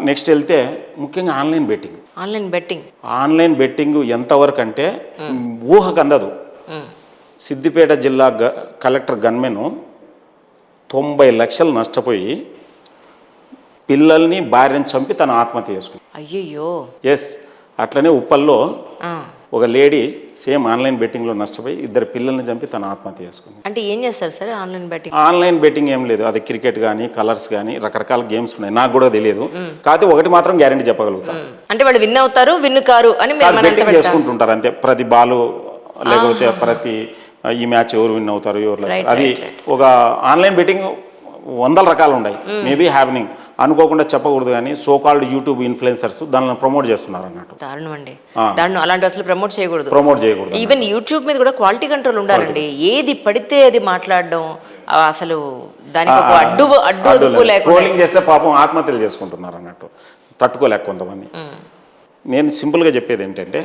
Next వెళ్తే ముఖ్యంగా online betting ఎంతవరకు అంటే ఊహకు అందదు. సిద్దిపేట జిల్లా కలెక్టర్ గన్మెన్ 90 లక్షలు నష్టపోయి పిల్లల్ని భార్యను చంపి తను ఆత్మహత్య చేసుకుంది. అయ్యయ్యో. ఎస్, అట్లనే ఉప్పల్లో ఒక లేడీ సేమ్ ఆన్లైన్ బెట్టింగ్లో నష్టపోయి 2 పిల్లల్ని చంపి తను ఆత్మహత్య చేసుకుంది. అంటే ఏం చేస్తారు సార్ ఆన్లైన్ బెట్టింగ్ ఏం లేదు, అది క్రికెట్ కానీ కలర్స్ కానీ రకరకాల గేమ్స్ ఉన్నాయి, నాకు కూడా తెలియదు. కాకపోతే ఒకటి మాత్రం గ్యారెంటీ చెప్పగలుగుతాను, అంటే వాళ్ళు విన్ అవుతారు విన్ కారు అని బెట్టింగ్ చేసుకుంటుంటారు అంతే. ప్రతి బాలు లేకపోతే ప్రతి ఈ మ్యాచ్ ఎవరు విన్ అవుతారు ఎవరు, అది ఒక ఆన్లైన్ బెట్టింగ్ 100 రకాలు ఉన్నాయి. మేబీ హ్యాపెనింగ్ అనుకోకుండా చెప్పకూడదు కానీ సో కాల్డ్ యూట్యూబ్ ఇన్ఫ్లుయెన్సర్స్ దానిని ప్రమోట్ చేస్తున్నారు అన్నట్టు. దారుణం అండి, దారుణం. అలాంటి అసలు ప్రమోట్ చేయకూడదు. ఈవెన్ యూట్యూబ్ మీద కూడా క్వాలిటీ కంట్రోల్ ఉండాలండి. ఏది పడితే అది మాట్లాడడం అసలు దానికి ఒక అడ్డు ట్రోలింగ్ చేస్తే పాపం ఆత్మహత్యలు చేసుకుంటున్నారు అన్నట్టు, తట్టుకోలేక కొంతమంది. నేను సింపుల్గా చెప్పేది ఏంటంటే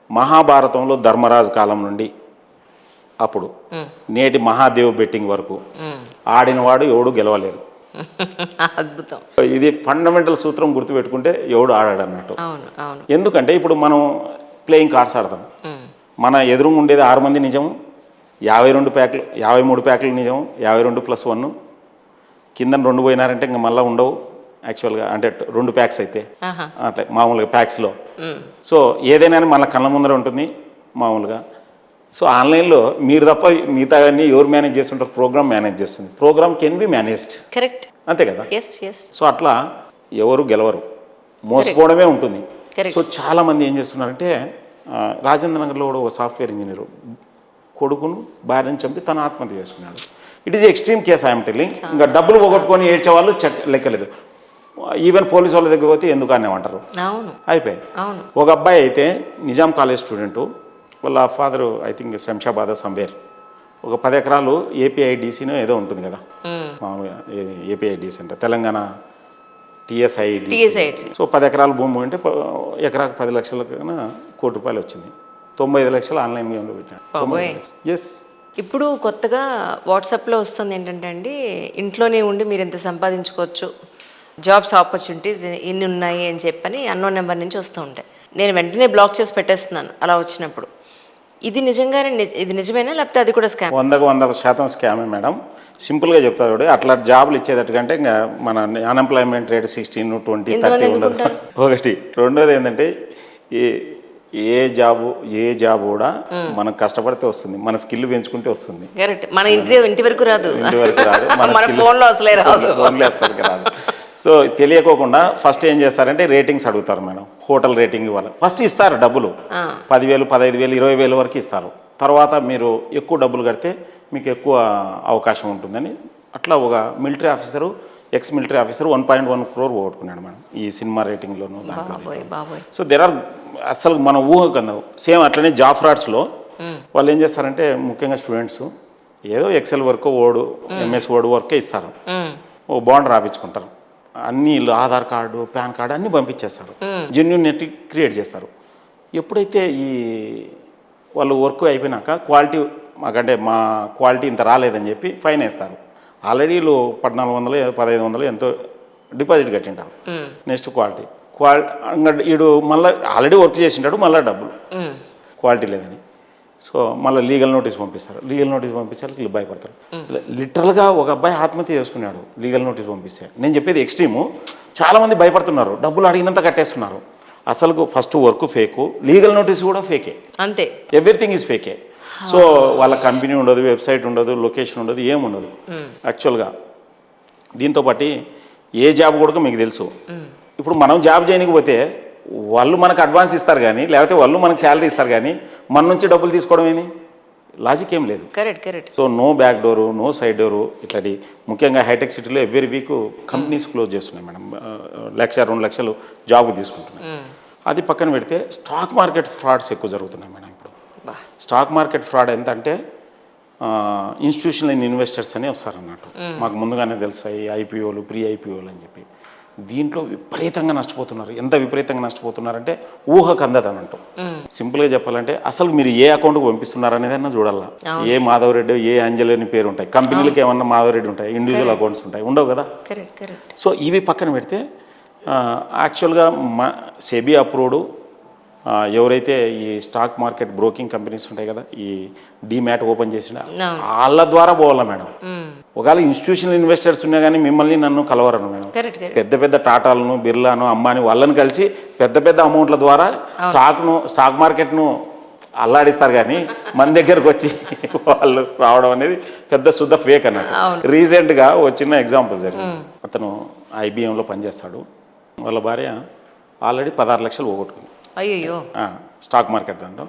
మహాభారతంలో ధర్మరాజు కాలం నుండి అప్పుడు నేటి మహాదేవ్ బెట్టింగ్ వరకు ఆడినవాడు ఎవడు గెలవలేదు. అద్భుతం. ఇది ఫండమెంటల్ సూత్రం గుర్తుపెట్టుకుంటే ఎవడు ఆడాడు అన్నట్టు. ఎందుకంటే ఇప్పుడు మనం ప్లేయింగ్ కార్డ్స్ ఆడతాం, మన ఎదురుగా ఉండేది 6 మంది నిజం, 52 ప్యాక్లు 53 ప్యాక్లు నిజం, 52+1 కింద 2 పోయినారంటే ఇంకా మళ్ళీ ఉండవు యాక్చువల్గా, అంటే 2 ప్యాక్స్ అయితే అట్లా మామూలుగా ప్యాక్స్లో. సో ఏదైనా మన కళ్ళ ముందర ఉంటుంది మామూలుగా. సో ఆన్లైన్లో మీరు తప్ప మిగతా అన్ని ఎవరు మేనేజ్ చేస్తుంటారు? ప్రోగ్రామ్ మేనేజ్ చేస్తుంది. Program can be managed, correct, అంతే కదా. సో అట్లా ఎవరు గెలవరు, మోసపోవడమే ఉంటుంది. సో చాలామంది ఏం చేస్తున్నారంటే రాజేంద్ర నగర్లో కూడా ఒక సాఫ్ట్వేర్ ఇంజనీర్ కొడుకును భార్యను చంపి తను ఆత్మహత్య చేసుకున్నాడు. It is extreme case I'm telling. ఇంకా డబ్బులు పోగొట్టుకొని ఏడ్చే వాళ్ళు లెక్కలేదు. ఈవెన్ పోలీసు వాళ్ళ దగ్గర పోతే ఎందుకు అనేమంటారు, అయిపోయి. ఒక అబ్బాయి అయితే నిజాం కాలేజ్ స్టూడెంటు, వాళ్ళ father I think Shamshabad somewhere, ఒక 10 ఎకరాలు ఏపీఐడిసినో ఏదో ఉంటుంది కదా మామూలుగా, ఏపీఐడిసి అంటే తెలంగాణ టీఎస్ఐ. సో 10 ఎకరాల భూమి అంటే ఎకరాకు 10 లక్షల కన్నా ₹1 కోటి వచ్చింది. 95 లక్షలు ఆన్లైన్ గేమ్లో పెట్టాడు. ఎస్. ఇప్పుడు కొత్తగా వాట్సాప్లో వస్తుంది ఏంటంటే అండి, ఇంట్లోనే ఉండి మీరు ఎంత సంపాదించుకోవచ్చు, జాబ్స్ ఆపర్చునిటీస్ ఇన్ని ఉన్నాయి అని చెప్పని అన్నోన్ నెంబర్ నుంచి వస్తూ ఉంటాయి. నేను వెంటనే బ్లాక్ చేసి పెట్టేస్తున్నాను అలా వచ్చినప్పుడు. ఇది నిజంగానే ఇది నిజమేనా లేకపోతే అది కూడా స్కామ్? 100% స్కామే మేడం. సింపుల్గా చెప్తా చూడు, అట్లా జాబులు ఇచ్చేటట్టుకంటే ఇంకా మన అన్ఎంప్లాయ్మెంట్ రేట్ 16, 20, 30 ఉండదు ఒకటి. రెండోది ఏంటంటే ఏ జాబ్ కూడా మనం కష్టపడితే వస్తుంది, మన స్కిల్ పెంచుకుంటే వస్తుంది. మన ఇంటి వరకు రాదు, మన ఫోన్లో అసలే రాదు. సో తెలియకోకుండా ఫస్ట్ ఏం చేస్తారంటే రేటింగ్స్ అడుగుతారు మేడం. హోటల్ రేటింగ్ ఇవ్వాలి, ఫస్ట్ ఇస్తారు డబ్బులు 10,000, 15,000, 20,000 వరకు ఇస్తారు. తర్వాత మీరు ఎక్కువ డబ్బులు కడితే మీకు ఎక్కువ అవకాశం ఉంటుందని అట్లా ఒక military officer, ex military officer 1.1 crore పోగొట్టుకున్నాడు మేడం ఈ సినిమా రేటింగ్లోనూ దాంట్లో. సో దెర్ ఆర్ అసలు మన ఊహకు అందవు. సేమ్ అట్లనే జాబ్ ఫ్రాడ్స్లో వాళ్ళు ఏం చేస్తారంటే ముఖ్యంగా స్టూడెంట్స్ ఏదో Excel work, Word, MS Word వర్కే ఇస్తారు. ఓ బాండ్ రాపించుకుంటారు, అన్ని ఆధార్ కార్డు, పాన్ కార్డు అన్నీ పంపించేస్తారు, జెన్యూన్ నెట్ క్రియేట్ చేస్తారు. ఎప్పుడైతే ఈ వాళ్ళు వర్క్ అయిపోయినాక క్వాలిటీ మాకంటే మా క్వాలిటీ ఇంత రాలేదని చెప్పి ఫైన్ వేస్తారు. ఆల్రెడీ వీళ్ళు 1,400, 1,500 ఎంతో డిపాజిట్ కట్టింటారు. నెక్స్ట్ వీడు మళ్ళీ ఆల్రెడీ వర్క్ చేసింటాడు, మళ్ళీ డబ్బులు క్వాలిటీ లేదని. సో మళ్ళీ లీగల్ నోటీస్ పంపిస్తారు. లీగల్ నోటీస్ పంపించాలి, వీళ్ళు భయపడతారు. లిటరల్గా ఒక అబ్బాయి ఆత్మహత్య చేసుకున్నాడు లీగల్ నోటీస్ పంపిస్తే. నేను చెప్పేది ఎక్స్ట్రీము. చాలామంది భయపడుతున్నారు, డబ్బులు అడిగినంత కట్టేస్తున్నారు. అసలు first work fake, legal notice కూడా ఫేకే, అంతే. ఎవ్రీథింగ్ ఈజ్ ఫేకే. సో వాళ్ళ కంపెనీ ఉండదు, వెబ్సైట్ ఉండదు, లొకేషన్ ఉండదు, ఏముండదు యాక్చువల్గా. దీంతోపాటు ఏ జాబ్ కూడా మీకు తెలుసు, ఇప్పుడు మనం జాబ్ చేయకపోతే వాళ్ళు మనకు అడ్వాన్స్ ఇస్తారు కానీ, లేకపోతే వాళ్ళు మనకు శాలరీ ఇస్తారు కానీ మన నుంచి డబ్బులు తీసుకోవడం ఏంది, లాజిక్ ఏం లేదు. Correct. So no back door, no side door. ఇట్లాంటి ముఖ్యంగా హైటెక్ సిటీలో ఎవ్రీ వీక్ కంపెనీస్ క్లోజ్ చేస్తున్నాయి మేడం. 1,00,000, 2 లక్షలు జాబ్ తీసుకుంటున్నాయి. అది పక్కన పెడితే స్టాక్ మార్కెట్ ఫ్రాడ్స్ ఎక్కువ జరుగుతున్నాయి మేడం. ఇప్పుడు స్టాక్ మార్కెట్ ఫ్రాడ్ ఎంత అంటే ఇన్స్టిట్యూషనల్ ఇన్వెస్టర్స్ అని వస్తారన్నట్టు. మాకు ముందుగానే తెలుస్తాయి ఐపీఓలు, ప్రీ ఐపీఓలు అని చెప్పి. దీంట్లో విపరీతంగా నష్టపోతున్నారు. ఎంత విపరీతంగా నష్టపోతున్నారంటే ఊహకు అందదనంటూ. సింపుల్గా చెప్పాలంటే అసలు మీరు ఏ అకౌంట్కి పంపిస్తున్నారనేదన్నా చూడాలా. ఏ మాధవరెడ్డి, ఏ అంజలి అని పేరు ఉంటాయి. కంపెనీలకి ఏమన్నా మాధవరెడ్డి ఉంటాయి, ఇండివిజువల్ అకౌంట్స్ ఉంటాయి, ఉండవు కదా. సో ఇవి పక్కన పెడితే యాక్చువల్గా సెబీ అప్రూవ్డ్ ఎవరైతే ఈ స్టాక్ మార్కెట్ బ్రోకింగ్ కంపెనీస్ ఉంటాయి కదా, ఈ డీమ్యాట్ ఓపెన్ చేసిన వాళ్ళ ద్వారా పోవాలా మేడం. ఒకవేళ ఇన్స్టిట్యూషనల్ ఇన్వెస్టర్స్ ఉన్నా కానీ మిమ్మల్ని నన్ను కలవరను మేడం. పెద్ద పెద్ద టాటాలను, బిర్లాను, అంబానీ వాళ్ళని కలిసి పెద్ద పెద్ద అమౌంట్ల ద్వారా స్టాక్ మార్కెట్ను అల్లాడిస్తారు, కానీ మన దగ్గరకు వచ్చి వాళ్ళు రావడం అనేది పెద్ద శుద్ధ ఫేక్ అన్నట్టు. రీసెంట్గా ఒక చిన్న ఎగ్జాంపుల్ జరిగింది. అతను ఐబిఎంలో పనిచేస్తాడు. వాళ్ళ భార్య ఆల్రెడీ 16 లక్షలు పోగొట్టుకుంది. అయ్యో, స్టాక్ మార్కెట్ దాంట్లో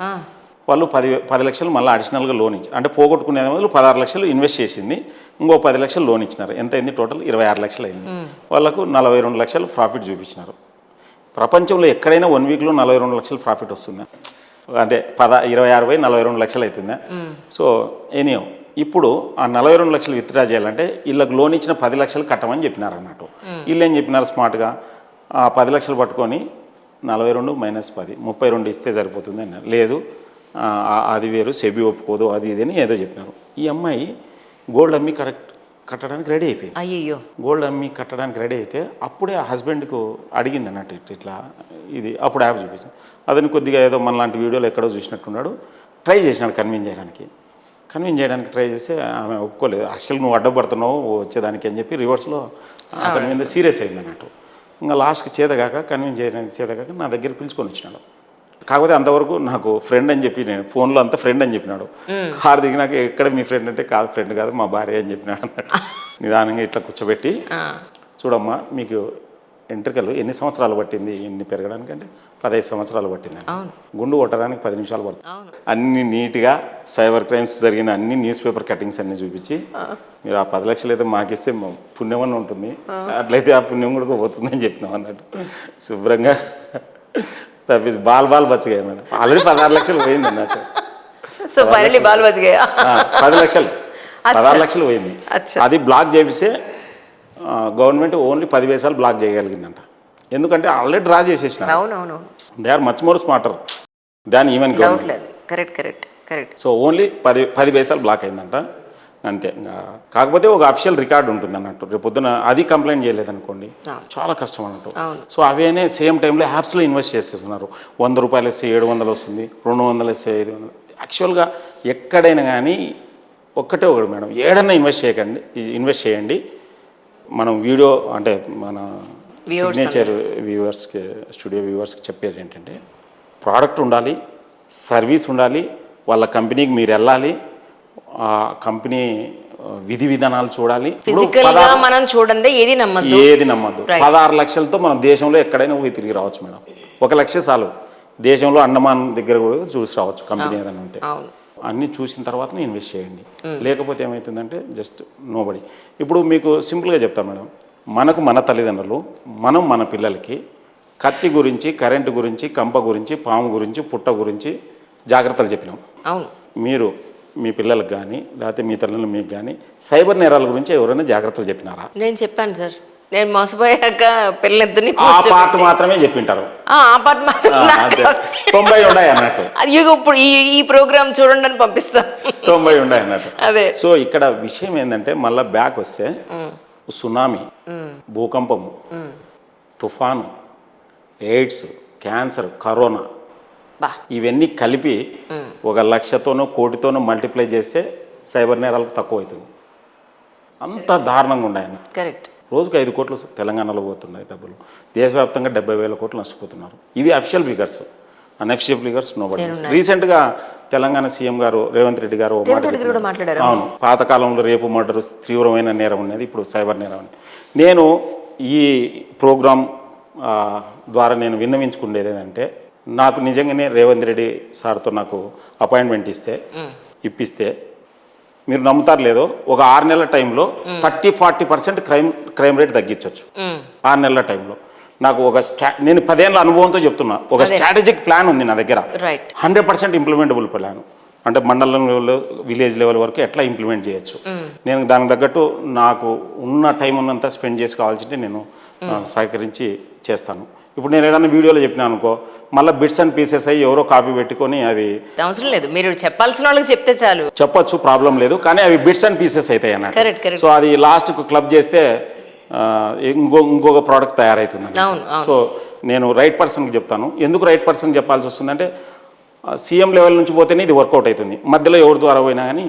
వాళ్ళు 10 లక్షలు మళ్ళీ అడిషనల్గా లోన్ ఇచ్చి, అంటే పోగొట్టుకునే వాళ్ళు 16 లక్షలు ఇన్వెస్ట్ చేసింది, ఇంకో 10 లక్షలు లోన్ ఇచ్చినారు. ఎంత అయింది టోటల్? 26 లక్షలు అయింది. వాళ్ళకు 42 లక్షలు ప్రాఫిట్ చూపించినారు. ప్రపంచంలో ఎక్కడైనా 1 వీక్లో 42 లక్షలు ప్రాఫిట్ వస్తుందా? అంటే 26/42 లక్షలు అవుతుందా? సో ఎనీయో ఇప్పుడు ఆ 42 లక్షలు విత్డ్రా చేయాలంటే వీళ్ళకి లోన్ ఇచ్చిన 10 లక్షలు కట్టమని చెప్పినారు అన్నట్టు. వీళ్ళు ఏం చెప్పినారు స్మార్ట్గా, 10 లక్షలు పట్టుకొని 42 మైనస్ 10 32 ఇస్తే సరిపోతుంది అన్నారు. లేదు అది వేరు, సెబీ ఒప్పుకోదు, అది ఇది అని ఏదో చెప్పినారు. ఈ అమ్మాయి గోల్డ్ అమ్మి కట్టడానికి రెడీ అయిపోయింది. అయ్యో, గోల్డ్ అమ్మి కట్టడానికి రెడీ అయితే అప్పుడే ఆ హస్బెండ్కు అడిగింది అన్నట్టు, ఇట్లా ఇది. అప్పుడు యాప్ చూపించింది. అతను కొద్దిగా ఏదో మన లాంటి వీడియోలో ఎక్కడో చూసినట్టున్నాడు. ట్రై చేసినాడు కన్విన్స్ చేయడానికి ట్రై చేస్తే ఆమె ఒప్పుకోలేదు. యాక్చువల్ నువ్వు అడ్డపడుతున్నావు వచ్చేదానికి అని చెప్పి రివర్స్లో అతని మీద సీరియస్ అయింది అన్నట్టు. ఇంకా లాస్ట్కి కన్విన్స్ చేయడానికి చేతగాక నా దగ్గర పిలుచుకొని వచ్చినాడు. కాకపోతే అంతవరకు నాకు ఫ్రెండ్ అని చెప్పి, నేను ఫోన్లో అంతా ఫ్రెండ్ అని చెప్పినాడు. కారు దిగినాక ఎక్కడ మీ ఫ్రెండ్ అంటే, కాదు ఫ్రెండ్ కాదు మా భార్య అని చెప్పినాడు అన్నట్టు. నిదానంగా ఇట్లా కూర్చోబెట్టి, చూడమ్మా మీకు ఎంట్రికలు ఎన్ని సంవత్సరాలు పట్టింది ఎన్ని పెరగడానికి అంటే 15 సంవత్సరాలు పట్టింది. గుండు కొట్టడానికి 10 నిమిషాలు పడుతుంది. అన్ని నీట్గా సైబర్ క్రైమ్స్ జరిగిన అన్ని న్యూస్ పేపర్ కటింగ్స్ అన్ని చూపించి, మీరు ఆ 10 లక్షలు అయితే మాకిస్తే పుణ్యమని ఉంటుంది, అట్లయితే ఆ పుణ్యం కూడా పోతుందని చెప్పినాం అన్నట్టు. శుభ్రంగా తప్పించి బాల్ బచ్చగా మేడం. ఆల్రెడీ 16 లక్షలు పోయింది అన్నట్టు. సో ఫైనల్లీ బాల్ బచ్చగా 10 లక్షలు 16 లక్షలు పోయింది. అది బ్లాక్ చేపిస్తే గవర్నమెంట్ ఓన్లీ 10 పైసలు బ్లాక్ చేయగలిగిందంట. ఎందుకంటే ఆల్రెడీ డ్రా చేసేసిన. They are much more smarter than even government. Correct. So only 10 పైసలు బ్లాక్ అయిందంట అంతే. కాకపోతే ఒక అఫిషియల్ రికార్డు ఉంటుంది అన్నట్టు. రేపు పొద్దున అది కంప్లైంట్ చేయలేదనుకోండి చాలా కష్టం అన్నట్టు. సో అవేనే సేమ్ టైంలో యాప్స్లో ఇన్వెస్ట్ చేసేస్తున్నారు. 100 రూపాయలు వేస్తే 700 వస్తుంది, 200 వేస్తే 500. యాక్చువల్గా ఎక్కడైనా కానీ ఒకటే మేడం, ఏడన్నా ఇన్వెస్ట్ చేయండి. మనం వీడియో అంటే మన సిగ్నేచర్ వ్యూవర్స్కి, స్టూడియో వ్యూవర్స్కి చెప్పేది ఏంటంటే, ప్రోడక్ట్ ఉండాలి, సర్వీస్ ఉండాలి, వాళ్ళ కంపెనీకి మీరు వెళ్ళాలి, ఆ కంపెనీ విధి విధానాలు చూడాలి. మనం చూడండి, ఏది నమ్మద్దు. 16 లక్షలతో మనం దేశంలో ఎక్కడైనా పోయి తిరిగి రావచ్చు మేడం. 1 లక్ష చాలు. దేశంలో అండమాన్ దగ్గర కూడా చూసి రావచ్చు కంపెనీ ఏదైనా ఉంటే. అన్నీ చూసిన తర్వాతనే ఇన్వెస్ట్ చేయండి. లేకపోతే ఏమవుతుందంటే జస్ట్ నోబడి. ఇప్పుడు మీకు సింపుల్గా చెప్తాను మేడం, మనకు మన తల్లిదండ్రులు, మనం మన పిల్లలకి కత్తి గురించి, కరెంటు గురించి, కంప గురించి, పాము గురించి, పుట్ట గురించి జాగ్రత్తలు చెప్పినాం. మీరు మీ పిల్లలకు కానీ లేకపోతే మీ తల్లిదండ్రులు మీకు కానీ సైబర్ నేరాల గురించి ఎవరైనా జాగ్రత్తలు చెప్పినారా? నేను చెప్పాను సార్. నేను మోసపోయాక పిల్లలిద్దరిని ఆ పార్ట్ మాత్రమే చెప్పింటారు. 90 ఉన్నాయి అన్నట్టు. ఇప్పుడు ఈ ప్రోగ్రామ్ చూడండి అని పంపిస్తాను. 90 ఉన్నాయి అన్నట్టు. అదే. సో ఇక్కడ విషయం ఏంటంటే, మళ్ళీ బ్యాక్ వస్తే సునామీ, భూకంపము, తుఫాను, ఎయిడ్స్, క్యాన్సర్, కరోనా, ఇవన్నీ కలిపి 1 లక్షతోనో కోటితోనో మల్టిప్లై చేస్తే సైబర్ నేరాలకు తక్కువ అవుతుంది. అంత దారుణంగా ఉన్నాయన్న. కరెక్ట్. రోజుకు 5 కోట్లు తెలంగాణలో పోతున్నాయి డబ్బులు. దేశవ్యాప్తంగా 70,000 కోట్లు నష్టపోతున్నారు. ఇవి official figures. Unofficial figures nobody. రీసెంట్గా తెలంగాణ సీఎం గారు రేవంత్ రెడ్డి గారు మాట్లాడారు. అవును, పాతకాలంలో రేపు మర్డర్ తీవ్రమైన నేరం ఉన్నది, ఇప్పుడు సైబర్ నేరం అని. నేను ఈ ప్రోగ్రాం ద్వారా నేను విన్నవించుకునేది ఏంటంటే, నాకు నిజంగానే రేవంత్ రెడ్డి సార్తో నాకు అపాయింట్మెంట్ ఇప్పిస్తే మీరు నమ్ముతారు లేదో, ఒక 6 నెలల టైంలో 30-40% క్రైమ్ రేట్ తగ్గించవచ్చు. 6 నెలల టైంలో నాకు నేను 10 ఏళ్ళ అనుభవంతో చెప్తున్నా, ఒక స్ట్రాటజిక్ ప్లాన్ ఉంది నా దగ్గర. 100% ఇంప్లిమెంటబుల్ ప్లాన్. అంటే మండలం లెవెల్, విలేజ్ లెవెల్ వరకు ఎట్లా ఇంప్లిమెంట్ చేయొచ్చు. నేను దానికి తగ్గట్టు నాకు ఉన్న టైం ఉన్నంత స్పెండ్ చేసి కావాల్సింటే నేను సహకరించి చేస్తాను. ఇప్పుడు నేను ఏదైనా వీడియోలో చెప్పినా అనుకో, మళ్ళీ బిట్స్ అండ్ పీసెస్ అయ్యి ఎవరో కాపీ పెట్టుకొని అవి అవసరం లేదు. మీరు చెప్పాల్సిన వాళ్ళకి చెప్తే చాలు. చెప్పొచ్చు, ప్రాబ్లం లేదు. కానీ అవి బిట్స్ అండ్ పీసెస్ అవుతాయి అన్నట్టు. సో అది లాస్ట్కు క్లబ్ చేస్తే ఇంకొక ప్రోడక్ట్ తయారవుతుంది. అవును, అవును. సో నేను రైట్ పర్సన్కి చెప్తాను. ఎందుకు రైట్ పర్సన్ చెప్పాల్సి వస్తుందంటే సీఎం లెవెల్ నుంచి పోతేనే ఇది వర్కౌట్ అవుతుంది, మధ్యలో ఎవరి ద్వారా పోయినా కానీ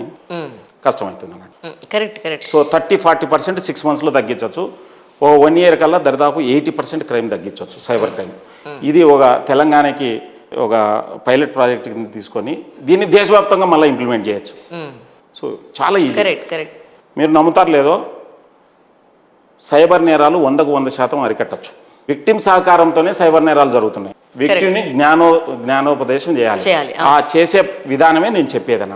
కష్టమవుతుంది అన్నమాట. Correct correct. సో 30-40% 6 monthsలో తగ్గించవచ్చు. ఓ 1 year కల్లా దరిదాపు 80% క్రైమ్ తగ్గించవచ్చు, సైబర్ క్రైమ్. ఇది ఒక తెలంగాణకి ఒక పైలట్ ప్రాజెక్ట్ కింద తీసుకొని దీన్ని దేశవ్యాప్తంగా మళ్ళీ ఇంప్లిమెంట్ చేయొచ్చు. సో చాలా ఈజీ. Correct correct. మీరు నమ్ముతారు లేదో, సైబర్ నేరాలు 100% అరికట్టచ్చు. విక్టిమ్ సహకారంతోనే సైబర్ నేరాలు జరుగుతున్నాయి. విక్టిమ్ని జ్ఞానోపదేశం చేయాలి. ఆ చేసే విధానమే నేను చెప్పేదన్న.